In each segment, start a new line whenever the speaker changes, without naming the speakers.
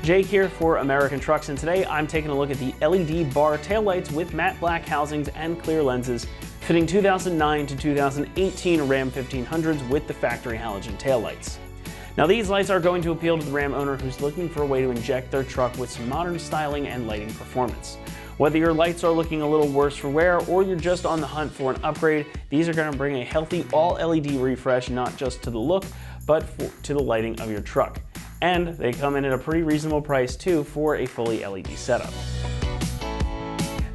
Jake here for American Trucks, and today I'm taking a look at the LED bar taillights with matte black housings and clear lenses fitting 2009 to 2018 Ram 1500s with the factory halogen taillights. Now these lights are going to appeal to the Ram owner who's looking for a way to inject their truck with some modern styling and lighting performance. Whether your lights are looking a little worse for wear or you're just on the hunt for an upgrade, these are going to bring a healthy all-LED refresh not just to the look, but to the lighting of your truck. And they come in at a pretty reasonable price too for a fully LED setup.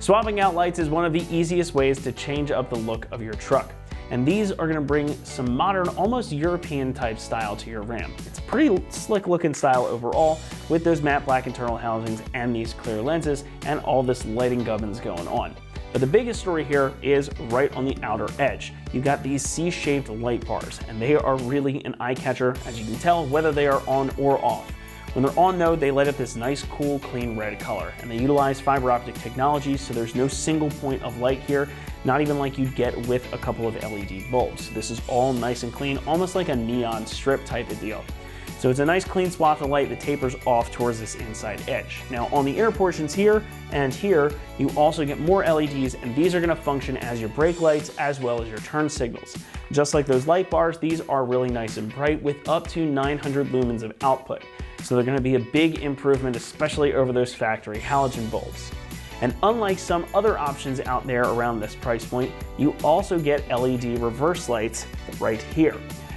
Swapping out lights is one of the easiest ways to change up the look of your truck. And these are going to bring some modern, almost European type style to your Ram. It's a pretty slick looking style overall with those matte black internal housings and these clear lenses and all this lighting gubbins going on. But the biggest story here is right on the outer edge. You've got these C-shaped light bars, and they are really an eye catcher, as you can tell, whether they are on or off. When they're on though, they light up this nice, cool, clean red color, and they utilize fiber optic technology, so there's no single point of light here, not even like you'd get with a couple of LED bulbs. This is all nice and clean, almost like a neon strip type of deal. So it's a nice clean swath of light that tapers off towards this inside edge. Now on the inner portions here and here, you also get more LEDs, and these are gonna function as your brake lights as well as your turn signals. Just like those light bars, these are really nice and bright with up to 900 lumens of output. So they're gonna be a big improvement, especially over those factory halogen bulbs. And unlike some other options out there around this price point, you also get LED reverse lights right here.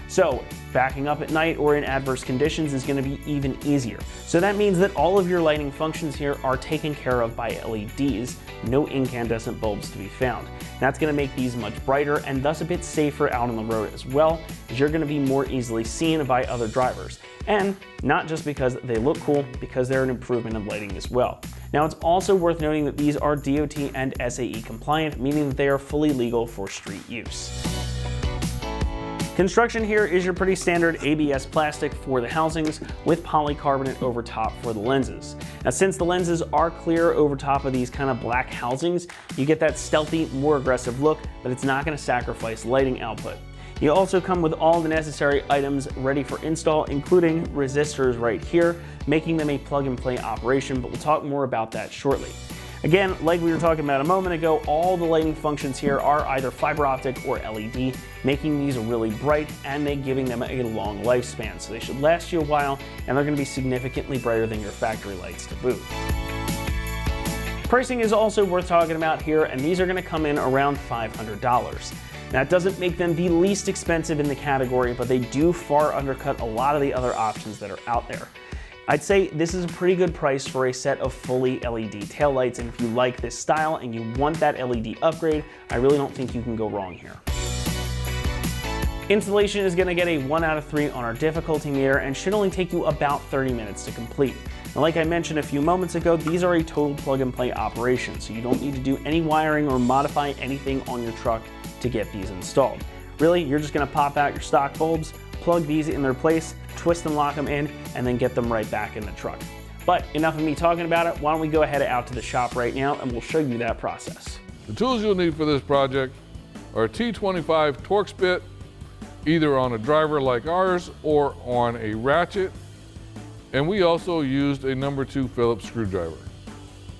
So backing up at night or in adverse conditions is going to be even easier. So that means that all of your lighting functions here are taken care of by LEDs, no incandescent bulbs to be found. That's going to make these much brighter and thus a bit safer out on the road as well, as you're going to be more easily seen by other drivers. And not just because they look cool, because they're an improvement of lighting as well. Now it's also worth noting that these are DOT and SAE compliant, meaning that they are fully legal for street use. Construction here is your pretty standard ABS plastic for the housings with polycarbonate over top for the lenses. Now since the lenses are clear over top of these kind of black housings, you get that stealthy, more aggressive look, but it's not going to sacrifice lighting output. You also come with all the necessary items ready for install, including resistors right here, making them a plug-and-play operation, but we'll talk more about that shortly. Again, like we were talking about a moment ago, all the lighting functions here are either fiber optic or LED, making these really bright and giving them a long lifespan. So they should last you a while, and they're going to be significantly brighter than your factory lights to boot. Pricing is also worth talking about here, and these are going to come in around $500. That doesn't make them the least expensive in the category, but they do far undercut a lot of the other options that are out there. I'd say this is a pretty good price for a set of fully LED taillights, and if you like this style and you want that LED upgrade, I really don't think you can go wrong here. Installation is going to get a 1 out of 3 on our difficulty meter and should only take you about 30 minutes to complete. Now, like I mentioned a few moments ago, these are a total plug-and-play operation, so you don't need to do any wiring or modify anything on your truck to get these installed. Really, you're just going to pop out your stock bulbs, plug these in their place, twist and lock them in, and then get them right back in the truck. But enough of me talking about it, why don't we go ahead out to the shop right now and we'll show you that process.
The tools you'll need for this project are a T25 Torx bit, either on a driver like ours or on a ratchet, and we also used a number 2 Phillips screwdriver.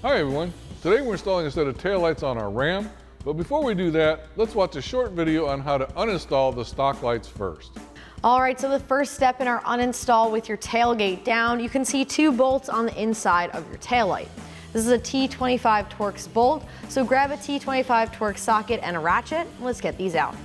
Hi everyone, today we're installing a set of taillights on our Ram, but before we do that, let's watch a short video on how to uninstall the stock lights first.
All right, so the first step in our uninstall with your tailgate down, you can see 2 bolts on the inside of your taillight. This is a T25 Torx bolt, so grab a T25 Torx socket and a ratchet. Let's get these out.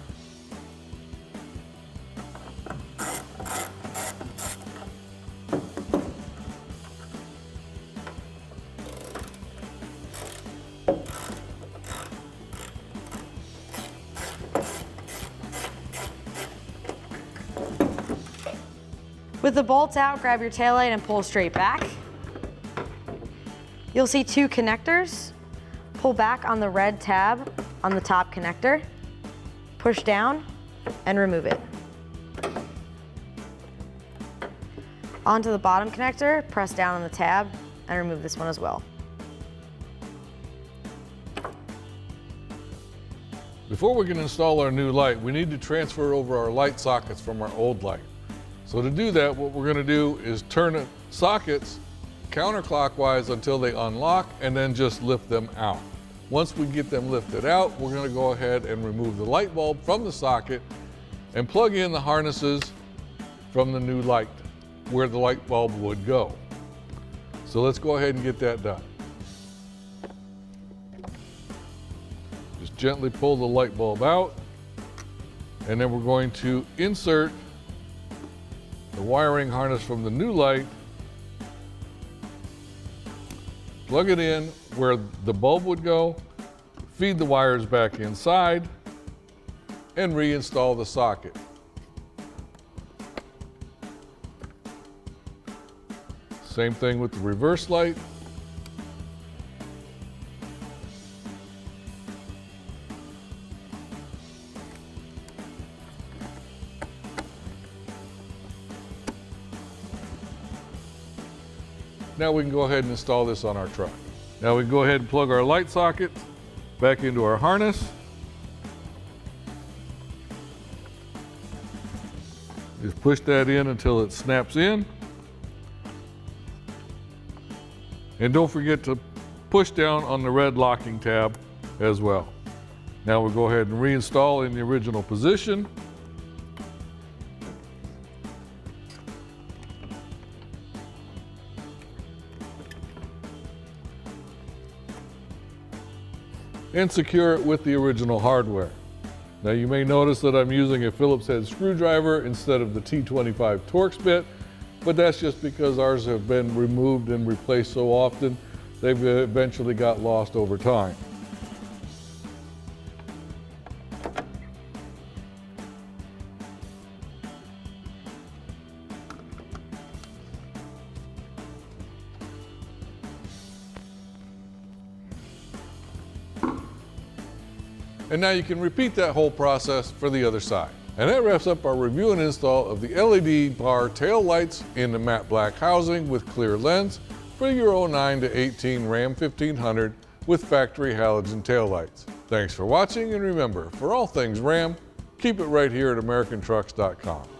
With the bolts out, grab your taillight and pull straight back. You'll see 2 connectors. Pull back on the red tab on the top connector, push down, and remove it. Onto the bottom connector, press down on the tab, and remove this one as well.
Before we can install our new light, we need to transfer over our light sockets from our old light. So to do that, what we're going to do is turn the sockets counterclockwise until they unlock and then just lift them out. Once we get them lifted out, we're going to go ahead and remove the light bulb from the socket and plug in the harnesses from the new light where the light bulb would go. So let's go ahead and get that done. Just gently pull the light bulb out, and then we're going to insert the wiring harness from the new light, plug it in where the bulb would go, feed the wires back inside, and reinstall the socket. Same thing with the reverse light. Now we can go ahead and install this on our truck. Now we can go ahead and plug our light socket back into our harness. Just push that in until it snaps in. And don't forget to push down on the red locking tab as well. Now we'll go ahead and reinstall in the original position. And secure it with the original hardware. Now you may notice that I'm using a Phillips head screwdriver instead of the T25 Torx bit, but that's just because ours have been removed and replaced so often, they've eventually got lost over time. And now you can repeat that whole process for the other side. And that wraps up our review and install of the LED bar tail lights in the matte black housing with clear lens for your 09 to 18 Ram 1500 with factory halogen tail lights. Thanks for watching, and remember, for all things Ram, keep it right here at AmericanTrucks.com.